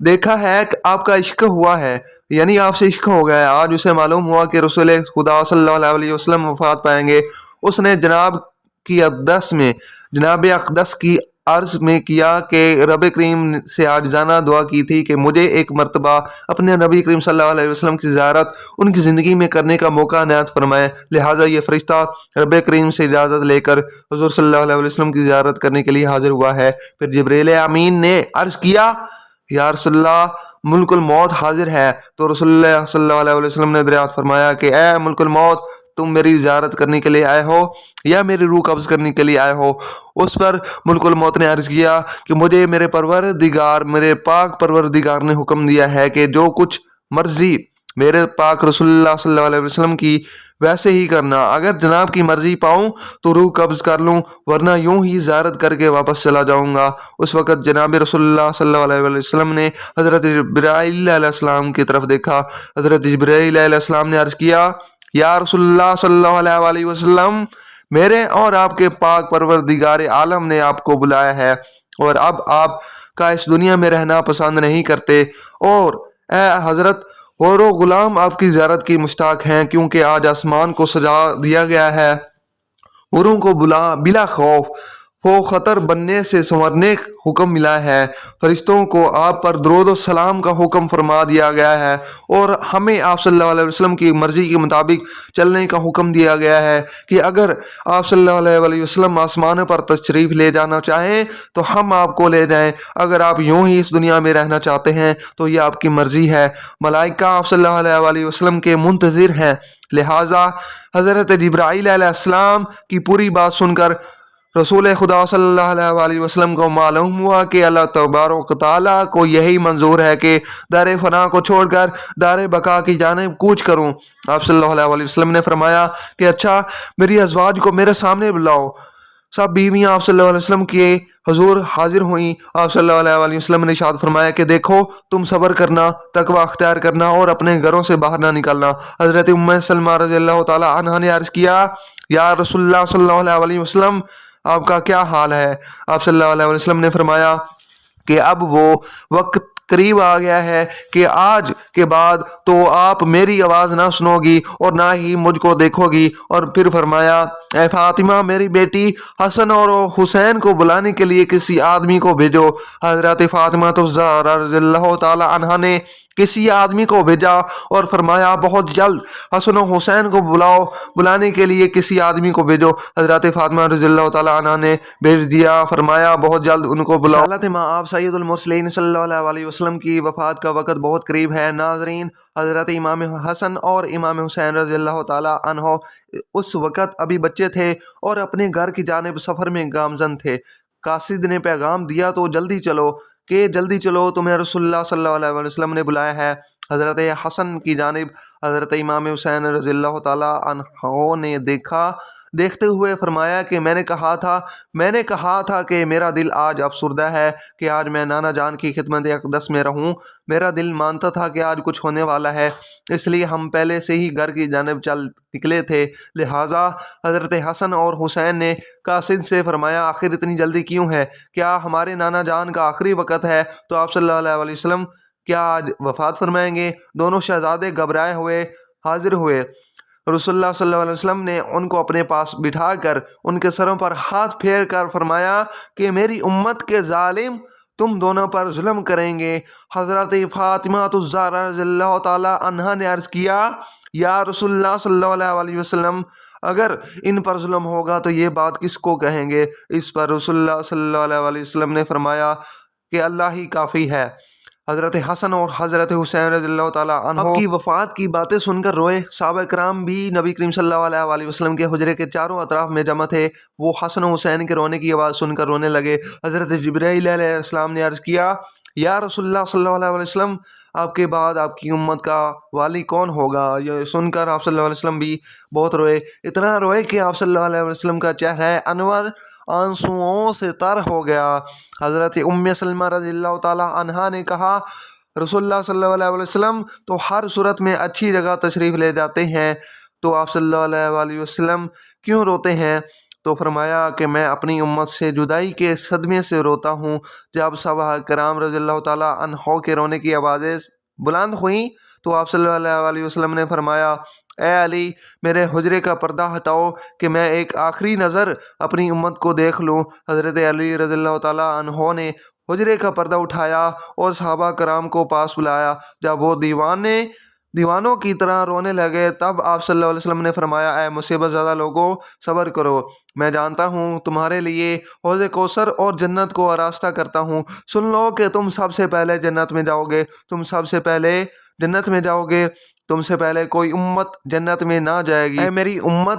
دیکھا ہے کہ آپ کا عشق ہوا ہے، یعنی آپ سے عشق ہو گیا ہے۔ آج اسے معلوم ہوا کہ رسول خدا صلی اللہ علیہ وسلم وفات پائیں گے۔ اس نے جناب اقدس کی عرض میں کیا کہ رب کریم سے عاجزانہ دعا کی تھی کہ مجھے ایک مرتبہ اپنے نبی کریم صلی اللہ علیہ وسلم کی زیارت ان کی زندگی میں کرنے کا موقع عنایت فرمائے، لہٰذا یہ فرشتہ رب کریم سے اجازت لے کر حضور صلی اللہ علیہ وسلم کی زیارت کرنے کے لیے حاضر ہوا ہے۔ پھر جبریل امین نے عرض کیا، یا رسول اللہ، ملک الموت حاضر ہے۔ تو رسول اللہ صلی اللہ علیہ وسلم نے دریافت فرمایا کہ اے ملک الموت، تم میری زیارت کرنے کے لیے آئے ہو یا میری روح قبض کرنے کے لیے آئے ہو؟ اس پر ملک الموت نے عرض کیا کہ مجھے میرے پاک پروردگار نے حکم دیا ہے کہ جو کچھ مرضی میرے پاک رسول اللہ صلی اللہ علیہ وسلم کی ویسے ہی کرنا، اگر جناب کی مرضی پاؤں تو روح قبض کر لوں، ورنہ یوں ہی زیارت کر کے واپس چلا جاؤں گا۔ اس وقت جناب رسول اللہ صلی اللہ علیہ وسلم نے حضرت جبرائیل علیہ السلام کی طرف دیکھا۔ حضرت جبرائیل علیہ السلام نے عرض کیا، یا رسول اللہ صلی اللہ علیہ وسلم، میرے اور آپ کے پاک پروردگار عالم نے آپ کو بلایا ہے، اور اب آپ کا اس دنیا میں رہنا پسند نہیں کرتے، اور اے حضرت، اور وہ غلام آپ کی زیارت کی مشتاق ہیں، کیونکہ آج آسمان کو سجا دیا گیا ہے، حوروں کو بلا خوف و خطر بننے سے سنورنے حکم ملا ہے، فرشتوں کو آپ پر درود و سلام کا حکم فرما دیا گیا ہے، اور ہمیں آپ صلی اللہ علیہ وسلم کی مرضی کے مطابق چلنے کا حکم دیا گیا ہے کہ اگر آپ صلی اللہ علیہ وسلم آسمان پر تشریف لے جانا چاہیں تو ہم آپ کو لے جائیں، اگر آپ یوں ہی اس دنیا میں رہنا چاہتے ہیں تو یہ آپ کی مرضی ہے۔ ملائکہ آپ صلی اللہ علیہ وسلم کے منتظر ہیں، لہٰذا حضرت جبرائیل علیہ السلام کی پوری بات سن کر رسول خدا صلی اللہ علیہ وسلم کو معلوم ہوا کہ اللہ تبارک و تعالیٰ کو یہی منظور ہے کہ دار فنا کو چھوڑ کر دار بقا کی جانب کوچ کروں۔ آپ صلی اللہ علیہ وسلم نے فرمایا کہ اچھا، میری ازواج کو میرے سامنے بلاؤ۔ سب بیویاں آپ صلی اللہ علیہ وسلم کے حضور حاضر ہوئیں۔ آپ صلی اللہ علیہ وسلم نے ارشاد فرمایا کہ دیکھو، تم صبر کرنا، تقوی اختیار کرنا اور اپنے گھروں سے باہر نہ نکلنا۔ حضرت ام سلمہ رضی اللہ تعالی عنہا نے عرض کیا، یا رسول اللہ صلی اللہ علیہ وسلم، آپ کا کیا حال ہے؟ آپ صلی اللہ علیہ وسلم نے فرمایا کہ اب وہ وقت قریب آ گیا ہے کہ آج کے بعد تو آپ میری آواز نہ سنو گی اور نہ ہی مجھ کو دیکھو گی۔ اور پھر فرمایا، اے فاطمہ، میری بیٹی حسن اور حسین کو بلانے کے لیے کسی آدمی کو بھیجو۔ حضرت فاطمہ الزہرا رضی اللہ تعالی عنہا نے کسی آدمی کو بھیجا اور فرمایا، بہت جلد حسن و حسین کو بلانے کے لیے کسی آدمی کو بھیجو۔ حضرت فاطمہ رضی اللہ تعالی عنہا نے بھیج دیا، فرمایا بہت جلد ان کو بلاؤ۔ رسالت آپ سید المرسلین صلی اللہ علیہ وسلم کی وفات کا وقت بہت قریب ہے۔ ناظرین، حضرت امام حسن اور امام حسین رضی اللہ تعالی عنہ اس وقت ابھی بچے تھے اور اپنے گھر کی جانب سفر میں گامزن تھے۔ قاصد نے پیغام دیا تو جلدی چلو، تمہیں رسول اللہ صلی اللہ علیہ وسلم نے بلایا ہے۔ حضرت حسن کی جانب حضرت امام حسین رضی اللہ تعالی عنہ نے دیکھتے ہوئے فرمایا کہ میں نے کہا تھا کہ میرا دل آج افسردہ ہے کہ آج میں نانا جان کی خدمت اقدس میں رہوں۔ میرا دل مانتا تھا کہ آج کچھ ہونے والا ہے، اس لیے ہم پہلے سے ہی گھر کی جانب چل نکلے تھے۔ لہٰذا حضرت حسن اور حسین نے قاصد سے فرمایا، آخر اتنی جلدی کیوں ہے؟ کیا ہمارے نانا جان کا آخری وقت ہے تو آپ صلی اللہ علیہ وسلم کیا آج وفات فرمائیں گے؟ دونوں شہزادے گھبرائے ہوئے حاضر ہوئے۔ رسول اللہ صلی اللہ علیہ وسلم نے ان کو اپنے پاس بٹھا کر ان کے سروں پر ہاتھ پھیر کر فرمایا کہ میری امت کے ظالم تم دونوں پر ظلم کریں گے۔ حضرت فاطمہ الزہرا رضی اللہ تعالی عنہا نے عرض کیا، یا رسول اللہ صلی اللہ علیہ وسلم، اگر ان پر ظلم ہوگا تو یہ بات کس کو کہیں گے؟ اس پر رسول اللہ صلی اللہ علیہ وسلم نے فرمایا کہ اللہ ہی کافی ہے۔ حضرت حسن اور حضرت حسین رضی اللہ تعالیٰ عنہ کی وفات کی باتیں سن کر روئے۔ صحابہ کرام بھی نبی کریم صلی اللہ علیہ وسلم کے حجرے کے چاروں اطراف میں جمع تھے، وہ حسن و حسین کے رونے کی آواز سن کر رونے لگے۔ حضرت جبرائیل علیہ السلام نے عرض کیا، یا رسول اللہ صلی اللہ علیہ وسلم، آپ کے بعد آپ کی امت کا والی کون ہوگا؟ یہ سن کر آپ صلی اللہ علیہ وسلم بھی بہت روئے، اتنا روئے کہ آپ صلی اللہ علیہ وسلم کا چہرہ انور آنسوؤں سے تر ہو گیا۔ حضرت ام سلمہ رضی اللہ تعالی عنہا نے کہا، رسول اللہ صلی اللہ علیہ وسلم تو ہر صورت میں اچھی جگہ تشریف لے جاتے ہیں، تو آپ صلی اللہ علیہ وسلم کیوں روتے ہیں؟ تو فرمایا کہ میں اپنی امت سے جدائی کے صدمے سے روتا ہوں۔ جب صحابہ کرام رضی اللہ تعالیٰ عنہ کے رونے کی آوازیں بلند ہوئیں تو آپ صلی اللہ علیہ وسلم نے فرمایا، اے علی، میرے حجرے کا پردہ ہٹاؤ کہ میں ایک آخری نظر اپنی امت کو دیکھ لوں۔ حضرت علی رضی اللہ تعالیٰ عنہ نے حجرے کا پردہ اٹھایا اور صحابہ کرام کو پاس بلایا۔ جب وہ دیوانوں کی طرح رونے لگے تب آپ صلی اللہ علیہ وسلم نے فرمایا، اے مصیبت زدہ لوگوں، صبر کرو، میں جانتا ہوں تمہارے لیے حوض کوثر اور جنت کو آراستہ کرتا ہوں۔ سن لو کہ تم سب سے پہلے جنت میں جاؤ گے، تم سے پہلے کوئی امت جنت میں نہ جائے گی۔ اے میری امت،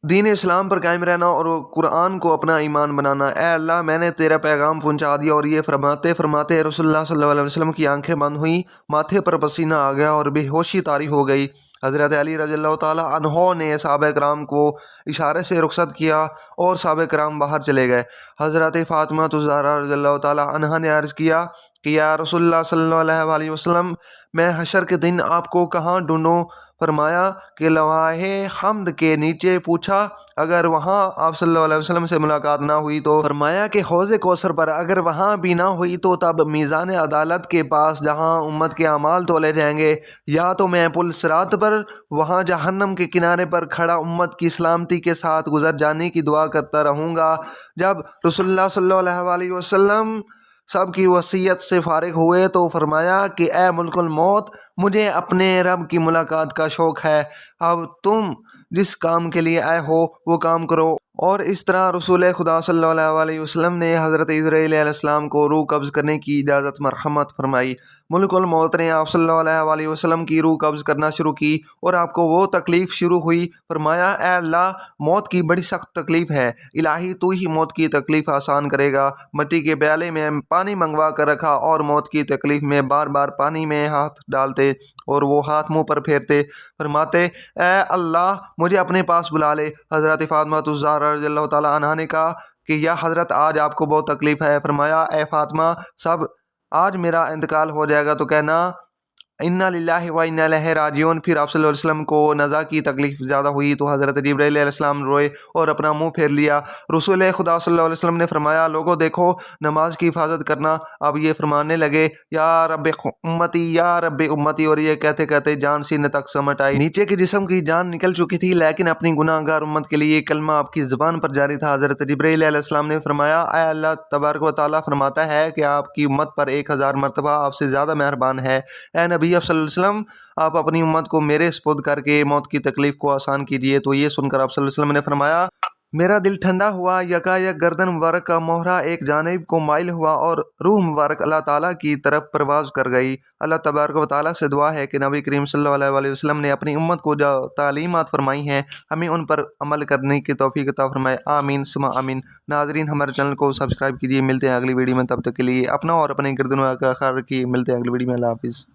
دین اسلام پر قائم رہنا اور قرآن کو اپنا ایمان بنانا۔ اے اللہ، میں نے تیرا پیغام پہنچا دیا۔ اور یہ فرماتے رسول اللہ صلی اللہ علیہ وسلم کی آنکھیں بند ہوئیں، ماتھے پر پسینہ آ گیا اور بے ہوشی طاری ہو گئی۔ حضرت علی رضی اللہ تعالیٰ عنہ نے صحابہ کرام کو اشارے سے رخصت کیا اور صحابہ کرام باہر چلے گئے۔ حضرت فاطمہ الزہرا رضی اللہ تعالیٰ عنہا نے عرض کیا کہ یا رسول اللہ صلی اللہ علیہ وسلم، میں حشر کے دن آپ کو کہاں ڈھونڈوں؟ فرمایا کہ لوح حمد کے نیچے۔ پوچھا اگر وہاں آپ صلی اللہ علیہ وسلم سے ملاقات نہ ہوئی تو؟ فرمایا کہ حوض کوثر پر۔ اگر وہاں بھی نہ ہوئی تو تب میزان عدالت کے پاس جہاں امت کے اعمال تولے جائیں گے، یا تو میں پل صراط پر وہاں جہنم کے کنارے پر کھڑا امت کی سلامتی کے ساتھ گزر جانے کی دعا کرتا رہوں گا۔ جب رسول اللہ صلی اللہ علیہ وسلم سب کی وصیت سے فارغ ہوئے تو فرمایا کہ اے ملک الموت، مجھے اپنے رب کی ملاقات کا شوق ہے، اب تم جس کام کے لیے آئے ہو وہ کام کرو۔ اور اس طرح رسول خدا صلی اللہ علیہ وسلم نے حضرت اسرائیل علیہ السلام کو روح قبض کرنے کی اجازت مرحمت فرمائی۔ ملک الموت نے آپ صلی اللہ علیہ وسلم کی روح قبض کرنا شروع کی اور آپ کو وہ تکلیف شروع ہوئی۔ فرمایا، اے اللہ، موت کی بڑی سخت تکلیف ہے، الہی تو ہی موت کی تکلیف آسان کرے گا۔ مٹی کے پیالے میں پانی منگوا کر رکھا اور موت کی تکلیف میں بار بار پانی میں ہاتھ ڈالتے اور وہ ہاتھ منہ پر پھیرتے، فرماتے، اے اللہ، مجھے اپنے پاس بلا لے۔ حضرت فاطمہ الزہرا رضی اللہ تعالیٰ عنہا نے کہا کہ یا حضرت، آج آپ کو بہت تکلیف ہے۔ فرمایا، اے فاطمہ، آج میرا انتقال ہو جائے گا تو کہنا انا للہ و انا الیہ راجعون۔ پھر آپ صلی اللہ علیہ وسلم کو نزا کی تکلیف زیادہ ہوئی تو حضرت جبرائیل علیہ السلام روئے اور اپنا منہ پھیر لیا۔ رسول خدا صلی اللہ علیہ وسلم نے فرمایا، لوگوں دیکھو، نماز کی حفاظت کرنا۔ اب یہ فرمانے لگے، یا رب امتی، یا رب امتی، اور یہ کہتے کہتے جان سینے تک سمٹ آئی۔ نیچے کے جسم کی جان نکل چکی تھی لیکن اپنی گناہ گار امت کے لیے کلمہ آپ کی زبان پر جاری تھا۔ حضرت جبرائیل علیہ السلام نے فرمایا، اے اللہ تبارک و تعالیٰ فرماتا ہے کہ آپ کی امت پر 1000 مرتبہ آپ سے زیادہ مہربان ہے۔ اے نبی صلی اللہ علیہ وسلم، آپ اپنی امت کو میرے سپرد کر کے موت کی تکلیف کو آسان کیجیے۔ تو یہ سن کر آپ صلی اللہ علیہ وسلم نے فرمایا، میرا دل ٹھنڈا ہوا، یکایک گردن مبارک کا مہرہ ایک جانب کو مائل ہوا اور روح مبارک اللہ تعالیٰ کی طرف پرواز کر گئی۔ اللہ تبارک و تعالیٰ سے دعا ہے کہ نبی کریم صلی اللہ علیہ وسلم نے اپنی امت کو جو تعلیمات فرمائی ہیں ہمیں ان پر عمل کرنے کی توفیق عطا فرمائے، آمین ثم آمین۔ ناظرین، ہمارے چینل کو سبسکرائب کیجیے۔ ملتے ہیں اگلی ویڈیو میں، تب تک کے لیے اپنا اور اپنے گردنوں کا خیال رکھیے۔ ملتے ہیں اگلی ویڈیو میں، اللہ حافظ۔